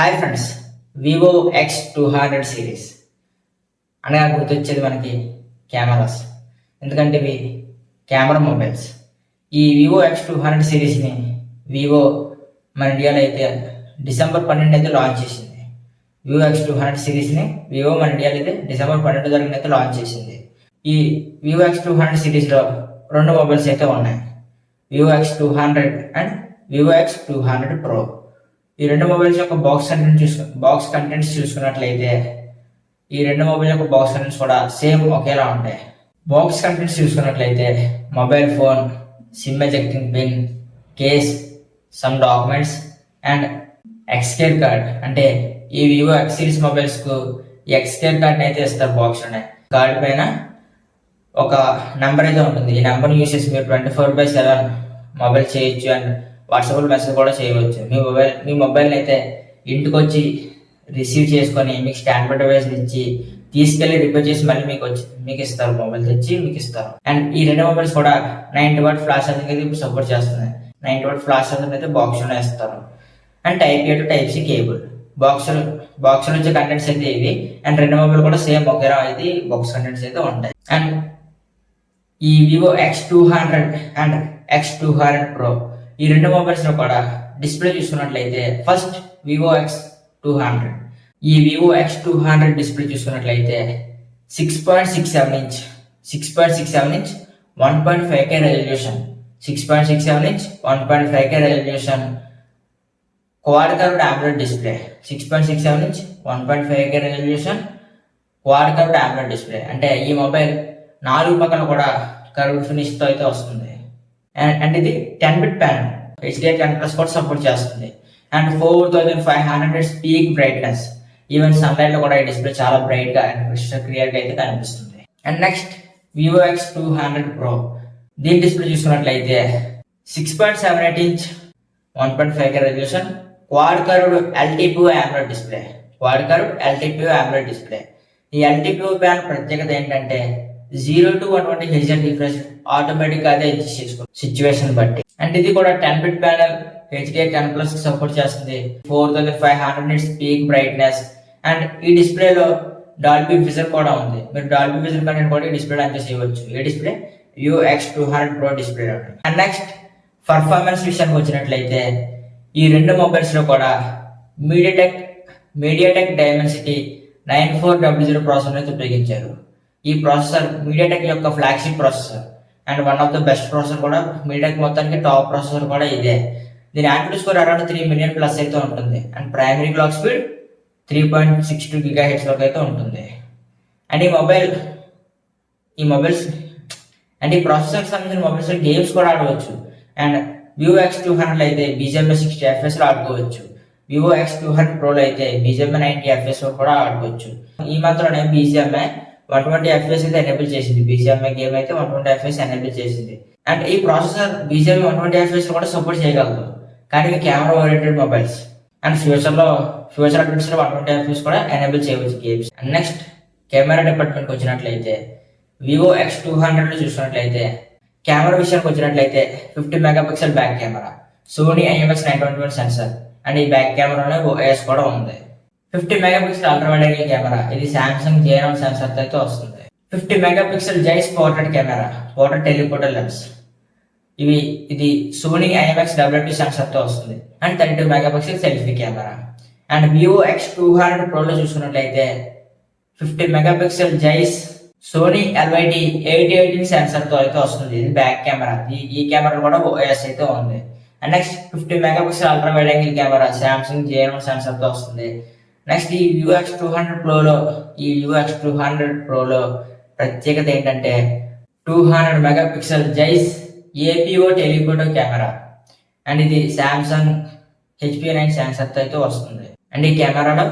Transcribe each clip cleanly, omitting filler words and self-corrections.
Hi friends, Vivo X200 series అనగా గుర్తొచ్చేది మనకి కెమెరాస్. ఎందుకంటే ఇవి కెమెరా మొబైల్స్. ఈ వివో X200 సిరీస్ని వివో మన ఇండియాలో అయితే డిసెంబర్ 12 అయితే లాంచ్ చేసింది. వివో X200 సిరీస్ని వివో మన ఇండియాలో అయితే డిసెంబర్ 12 తారీఖున అయితే లాంచ్ చేసింది. ఈ వివో X200 సిరీస్లో రెండు మొబైల్స్ అయితే ఉన్నాయి, Vivo X200 and Vivo X200 Pro. ఈ రెండు మొబైల్స్ యొక్క బాక్స్ కంటెంట్స్ చూసుకున్నట్లయితే ఈ రెండు మొబైల్ యొక్క బాక్స్ కంటెంట్స్ కూడా సేమ్ ఒకేలా ఉంటాయి. బాక్స్ కంటెంట్స్ చూసుకున్నట్లయితే mobile phone, SIM ejecting pin, case, some documents and Xcare card. అంటే ఈ వివో X సిరీస్ మొబైల్స్కు ఎక్స్కేర్ కార్డ్ని అయితే ఇస్తారు బాక్స్లోనే. కార్డ్ పైన ఒక నెంబర్ అయితే ఉంటుంది. ఈ నెంబర్ని యూస్ చేసి మీరు 24/7 మొబైల్ చేయొచ్చు అండ్ వాట్సాప్లో మెసేజ్ కూడా చేయవచ్చు. మీ మొబైల్ని అయితే ఇంటికి వచ్చి రిసీవ్ చేసుకొని మీకు స్టాండ్ బై డివైస్ ఇచ్చి తీసుకెళ్లి రిపేర్ చేసి మళ్ళీ మీకు ఇస్తారు, మొబైల్ తెచ్చి మీకు ఇస్తారు. అండ్ ఈ రెండు మొబైల్స్ కూడా 90W ఫ్లాష్ ఛార్జింగ్ అయితే ఇప్పుడు సపోర్ట్ చేస్తున్నాయి. 90W ఫ్లాష్ ఛార్జింగ్ అయితే బాక్స్లోనే ఇస్తారు. And Type-A to Type-C cable. Box వచ్చే కంటెంట్స్ అయితే ఇవి. అండ్ రెండు మొబైల్ కూడా సేమ్ ఒకేలా అయితే బాక్స్ కంటెంట్స్ అయితే ఉంటాయి. అండ్ ఈ Vivo X200 and X200 Pro ఈ రెండు మొబైల్స్ లో కూడా డిస్ప్లే చూసుకున్నట్లయితే ఫస్ట్ వివో X200. ఈ వివో X200 డిస్ప్లే చూసుకున్నట్లయితే 6.67 inch 1.5K resolution 6.67 inch 1.5K resolution quad curved AMOLED display. 6.67 inch 1.5K resolution quad curved AMOLED display. అంటే ఈ మొబైల్ నాలుగు పక్కన కూడా కర్వ్డ్ ఫినిష్ తో అయితే వస్తుంది. అండ్ ఇది 10-bit ప్యానల్, HDR10+ కూడా సపోర్ట్ చేస్తుంది. And 4500 peak brightness. Even sunlight లో కూడా ఈ డిస్ప్లే చాలా బ్రైట్ గా అండ్ క్రిస్టల్ క్లియర్ గా అయితే కనిపిస్తుంది. And next Vivo X200 Pro. దీని డిస్ప్లే చూసుకున్నట్లయితే 6.78 inch 1.5K resolution quad curved LTPO AMOLED display. ఈ LTPO ప్యానల్ ప్రత్యేకత ఏంటంటే 0 to 120 Hz రిఫ్రెష్ ఆటోమేటిక్ గా అదే అడ్జస్ట్ చేసుకోవచ్చు సిచ్యువేషన్ బట్టి. అండ్ ఇది కూడా 10-bit ప్యానల్, HDR10+ సపోర్ట్ చేస్తుంది. 4500 పీక్ బ్రైట్నెస్. అండ్ ఈ డిస్ప్లేలో డాల్బీ విజన్ కూడా ఉంది. మీరు డాల్బీ విజన్ కంటెంట్ కూడా ఈ డిస్ప్లే అడ్జస్ట్ చేయవచ్చు. ఈ display Vivo X200 Pro display. And next performance విషయానికి వచ్చినట్లయితే ఈ రెండు మొబైల్స్ లో కూడా మీడియాటెక్ డైమెన్సిటీ 9400 ప్రాసెసర్ అయితే ఉపయోగించారు. ఈ ప్రాసెసర్ మీడియాటెక్ యొక్క flagship processor and one of the best processor కూడా. మీడియాటెక్ మొత్తానికి టాప్ ప్రాసెసర్ కూడా ఇదే. దీని active score around 3 million plus అయితే ఉంటుంది. And primary clock speed 3.62 GHz వరకు అయితే ఉంటుంది. అండ్ ఈ ప్రాసెసర్ సంబంధించిన మొబైల్స్ గేమ్స్ కూడా ఆడవచ్చు. అండ్ వివో X200 అయితే BGMI 60 FPS లో ఆడుకోవచ్చు. వివో X200 Pro లో అయితే BGMI 90 FPS లో కూడా ఆడుకోవచ్చు. ఈ మాత్రమే BGMI 120 FPS అయితే ఎనేబుల్ చేసింది. BGMI గేమ్ అయితే 120 FPS ఎనేబుల్ చేసింది. అండ్ ఈ ప్రాసెసర్ BGMI 120 FPS కూడా సపోర్ట్ చేయగలదు. కానీ ఇవి camera oriented mobiles. And future updates లో 120 FPS కూడా ఎనేబుల్ చేయవచ్చు గేమ్స్. అండ్ నెక్స్ట్ కెమెరా డిపార్ట్మెంట్కి వచ్చినట్లయితే వివో X200 లో చూసినట్లయితే కెమెరా విషయానికి వచ్చినట్లయితే 50 megapixel back camera, Sony IMX921 sensor. And ఈ బ్యాక్ కెమెరాలో OIS కూడా ఉంది. 50 megapixel ultra wide angle camera, ఇది సామ్సంగ్ J9 సెన్సార్ అయితే వస్తుంది. 50 megapixel Zeiss portrait camera, portrait teleporter lens, ఇది సోనీ IMX222 సెన్సార్ తో వస్తుంది. And 32 megapixel selfie camera. And Vivo X200 Pro లో చూసుకున్నట్లయితే 50 మెగాపిక్సెల్ జైస్ సోనీ LYT-818 సెన్సార్ తో అయితే వస్తుంది. ఇది బ్యాక్ కెమెరా. ఈ కెమెరా కూడా OIS అయితే ఉంది. And next 50 megapixel ultra wide angle camera, Samsung J9 sensor తో వస్తుంది. నెక్స్ట్ ఈ వివో X200 Pro లో ప్రత్యేకత ఏంటంటే 200 megapixel Zeiss APO telephoto camera. And ఇది సామ్సంగ్ HP9 సెన్సార్ తో అయితే వస్తుంది. అండ్ ఈ కెమెరాలో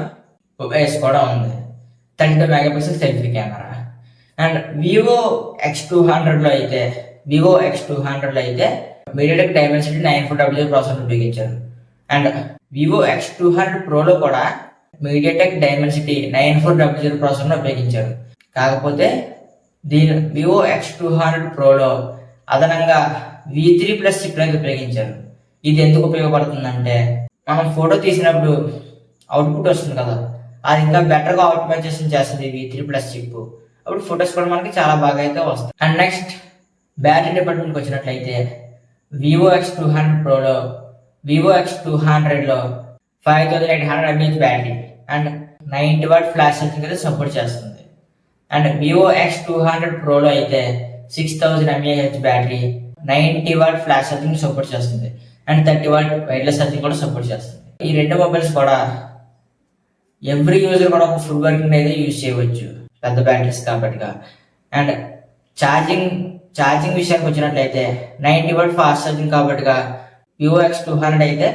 OIS కూడా ఉంది. 32 megapixel selfie camera. And Vivo X200 లో అయితే మీడియాటెక్ డైమెన్సిటీ 9400 ప్రాసెసర్ ఉపయోగించారు. అండ్ వివో X200 Pro లో కూడా మీడియాటెక్ డైమెన్సిటీ 9400 ప్రాసెసర్ ఉపయోగించారు. కాకపోతే వివో X200 Pro లో అదనంగా V3+ చిప్ అనేది ఉపయోగించారు. ఇది ఎందుకు ఉపయోగపడుతుందంటే మనం ఫోటో తీసినప్పుడు అవుట్పుట్ వస్తుంది కదా, అది ఇంకా బెటర్గా ఆప్టిమైజేషన్ చేస్తుంది V3+ చిప్. అప్పుడు ఫొటోస్ కూడా మనకి చాలా బాగా అయితే వస్తాయి. అండ్ నెక్స్ట్ బ్యాటరీ డిపార్ట్మెంట్కి వచ్చినట్లయితే వివో X200 ప్రోలో వివో X200లో 5800 mAh battery and 90W flash charging అయితే సపోర్ట్ చేస్తుంది. అండ్ వివో X200 ప్రోలో అయితే 6000 mAh battery 90W flash charging support చేస్తుంది అండ్ 30W వైర్లెస్ ఛార్జింగ్ కూడా సపోర్ట్ చేస్తుంది. ఈ రెండు మొబైల్స్ కూడా ఎవ్రీ యూజర్ కూడా ఒక ఫుల్ వర్కింగ్ అయితే యూజ్ చేయవచ్చు, పెద్ద బ్యాటరీస్ కాబట్టి. అండ్ ఛార్జింగ్ విషయానికి వచ్చినట్లయితే 90W ఫాస్ట్ ఛార్జింగ్ కాబట్టి వివో X200 అయితే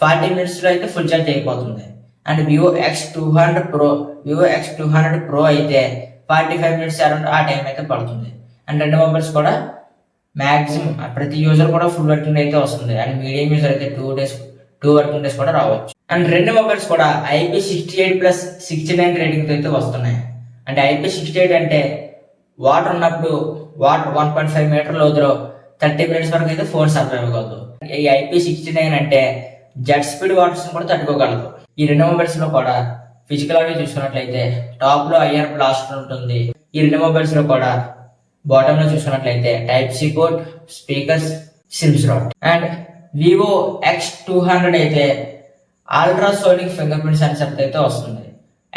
40 minutesలో అయితే ఫుల్ ఛార్జ్ అయిపోతుంది. అండ్ వివో X200 ప్రో అయితే 45 minutes అరౌండ్ ఆ టైం అయితే పడుతుంది. అండ్ రెండు మొబైల్స్ కూడా మ్యాక్సిమం ప్రతి యూజర్ కూడా ఫుల్ వర్కింగ్ అయితే వస్తుంది. అండ్ మీడియం యూజర్ అయితే 2 వర్కింగ్ డేస్ కూడా రావచ్చు. అండ్ రెండు మొబైల్స్ కూడా IP68+69 రేటింగ్తో అయితే వస్తున్నాయి. అంటే IP68 అంటే వాటర్ ఉన్నప్పుడు 1.5 మీటర్ లోతులో 30 minutes వరకు అయితే ఫోన్ సర్వైవ్ అవ్వగలదు. ఈ IP69 అంటే జెట్ స్పీడ్ వాటర్స్ కూడా తట్టుకోగలదు. ఈ రెండు మొబైల్స్ లో కూడా ఫిజికల్ ఆడియో చూసుకున్నట్లయితే టాప్ లో IR బ్లాస్టర్ ఉంటుంది. ఈ రెండు మొబైల్స్ లో కూడా బాటమ్ లో చూసుకున్నట్లయితే Type-C port, speakers, SIM slot. And Vivo X200 అయితే అల్ట్రాసోనిక్ ఫింగర్ ప్రింట్ సెన్సర్ అయితే వస్తుంది.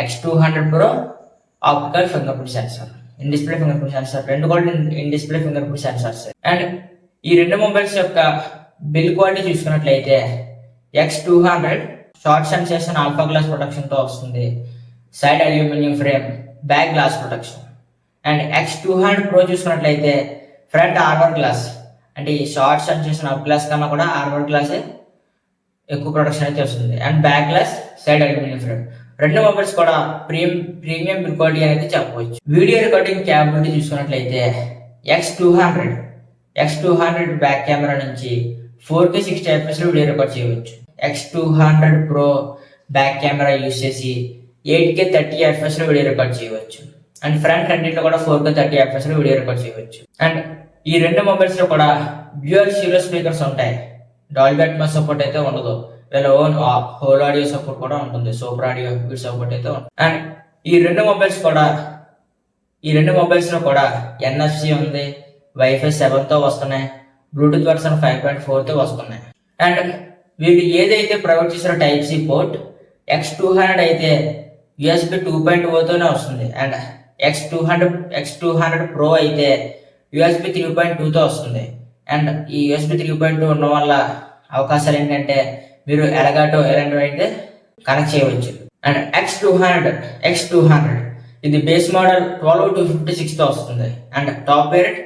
X200 pro optical finger print sensor, in display finger print sensor, రెండు కూడా in display finger print sensors. And ఈ రెండు మొబైల్స్ యొక్క బిల్ క్వాలిటీ చూసుకున్నట్లయితే X200 short sensation alpha glass protection తో వస్తుంది, side aluminium frame, back glass protection. And X200 pro చూసుకున్నట్లయితే front armour glass, అంటే ఈ షార్ట్ సెన్సేషన్ అప్ గ్లాస్ కన్నా కూడా ఆర్మర్ గ్లాసే ఎక్కువ ప్రొటెక్షన్ అయితే వస్తుంది. And back glass, side aluminium frame. రెండు మొబైల్స్ కూడా ప్రీమియం బిల్ క్వాలిటీ అనేది చెప్పవచ్చు. వీడియో రికార్డింగ్ క్యాపబిలిటీ చూసుకున్నట్లయితే X200 బ్యాక్ కెమెరా నుంచి 4K 60 fps లో వీడియో రికార్డ్ చేయవచ్చు. X200 pro back camera use చేసి 8K 30 fps లో వీడియో రికార్డ్ చేయవచ్చు. అండ్ ఫ్రంట్ రెండింటిలో కూడా 4K 30 fps లో వీడియో రికార్డ్ చేయవచ్చు. అండ్ ఈ రెండు మొబైల్స్ లో కూడా డ్యూయల్ స్టీరియో స్పీకర్స్ ఉంటాయి. డాల్బీ అట్మాస్ సపోర్ట్ అయితే ఉండదు, వీళ్ళ ఓన్ హోల్ ఆడియో సపోర్ట్ కూడా ఉంటుంది, సూపర్ ఆడియో వీటి సపోర్ట్ అయితే ఉంటుంది. అండ్ ఈ రెండు మొబైల్స్ లో కూడా NFC ఉంది, Wi-Fi 7 తో వస్తున్నాయి, బ్లూటూత్ వర్షన్ 5.4 తో వస్తున్నాయి. అండ్ వీళ్ళు ఏదైతే ప్రొవైడ్ చేసారో Type-C పోర్ట్, X200 అయితే USB 2.0 తోనే వస్తుంది. అండ్ X200 ప్రో అయితే USB 3.2 తో వస్తుంది. అండ్ ఈ USB 3.2 ఉండడం వల్ల అవకాశాలు ఏంటంటే మీరు ఎలగాటో ఇలాంటివి అయితే కనెక్ట్ చేయవచ్చు. అండ్ X200 ఇది బేస్ మోడల్ 12256 తో వస్తుంది. అండ్ టాప్ వేరియంట్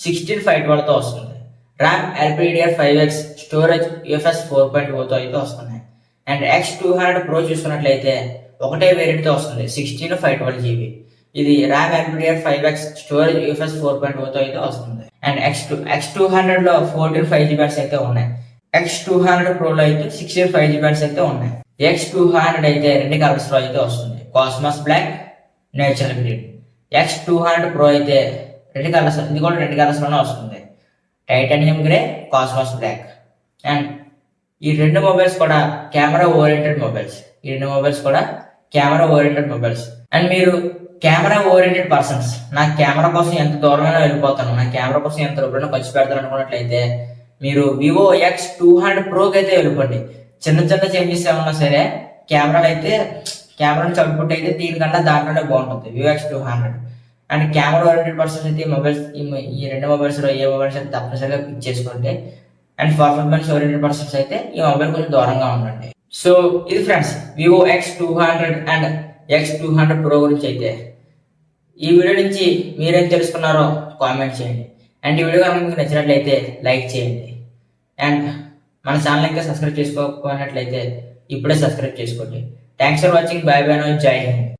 16/512 తో వస్తుంది. ర్యామ్ LPDDR5X, స్టోరేజ్ UFS 4.0 తో అయితే వస్తున్నాయి. అండ్ X200 ప్రో చూసుకున్నట్లయితే ఒకటే వేరియంట్ తో వస్తుంది, 16/512 GB. ఇది ర్యామ్ LPDDR5X, స్టోరేజ్ UFS 4.0 తో అయితే వస్తుంది. అండ్ X200 లో 14 5G బ్యాండ్స్ అయితే ఉన్నాయి. X200 ప్రోలో అయితే 16 5G బ్యాండ్స్ అయితే ఉన్నాయి. X200 అయితే రెండు కలర్స్ లో అయితే వస్తుంది, cosmos black, natural green. X200 pro అయితే రెండు కలర్స్ లోనే వస్తుంది, titanium grey, cosmos black. And ఈ రెండు మొబైల్స్ కూడా కెమెరా ఓరియంటెడ్ మొబైల్స్. అండ్ మీరు కెమెరా ఓరియంటెడ్ పర్సన్స్, నా కెమెరా కోసం ఎంత దూరమైనా వెళ్ళిపోతాను, నా కెమెరా కోసం ఎంత రూపాయలు ఖర్చు పెడతాను అనుకున్నట్లయితే మీరు వివో X200 ప్రోకి అయితే వెళ్ళిపోండి. చిన్న చేంజెస్ ఏమన్నా సరే కెమెరాని అవుట్పుట్ అయితే దీనికన్నా దాంట్లోనే బాగుంటుంది Vivo X200. And camera oriented persons అయితే ఈ రెండు మొబైల్స్ లో ఏ మొబైల్స్ అయితే తప్పనిసరిగా పిక్ చేసుకోండి. అండ్ పర్ఫార్మెన్స్ ఓరియంటెడ్ పర్సన్స్ అయితే ఈ మొబైల్ కొంచెం దూరంగా ఉండండి. సో ఇది friends Vivo X200 and X200 pro గురించి అయితే. ఈ వీడియో నుంచి మీరేం తెలుసుకున్నారో కామెంట్ చేయండి. అండ్ ఈ వీడియో కనుక మీకు నచ్చినట్లయితే లైక్ చేయండి. అండ్ మన ఛానల్ ఇంకా సబ్స్క్రైబ్ చేసుకోకపోయినట్లయితే ఇప్పుడే సబ్స్క్రైబ్ చేసుకోండి. Thanks for watching. By by now. జై హింద్.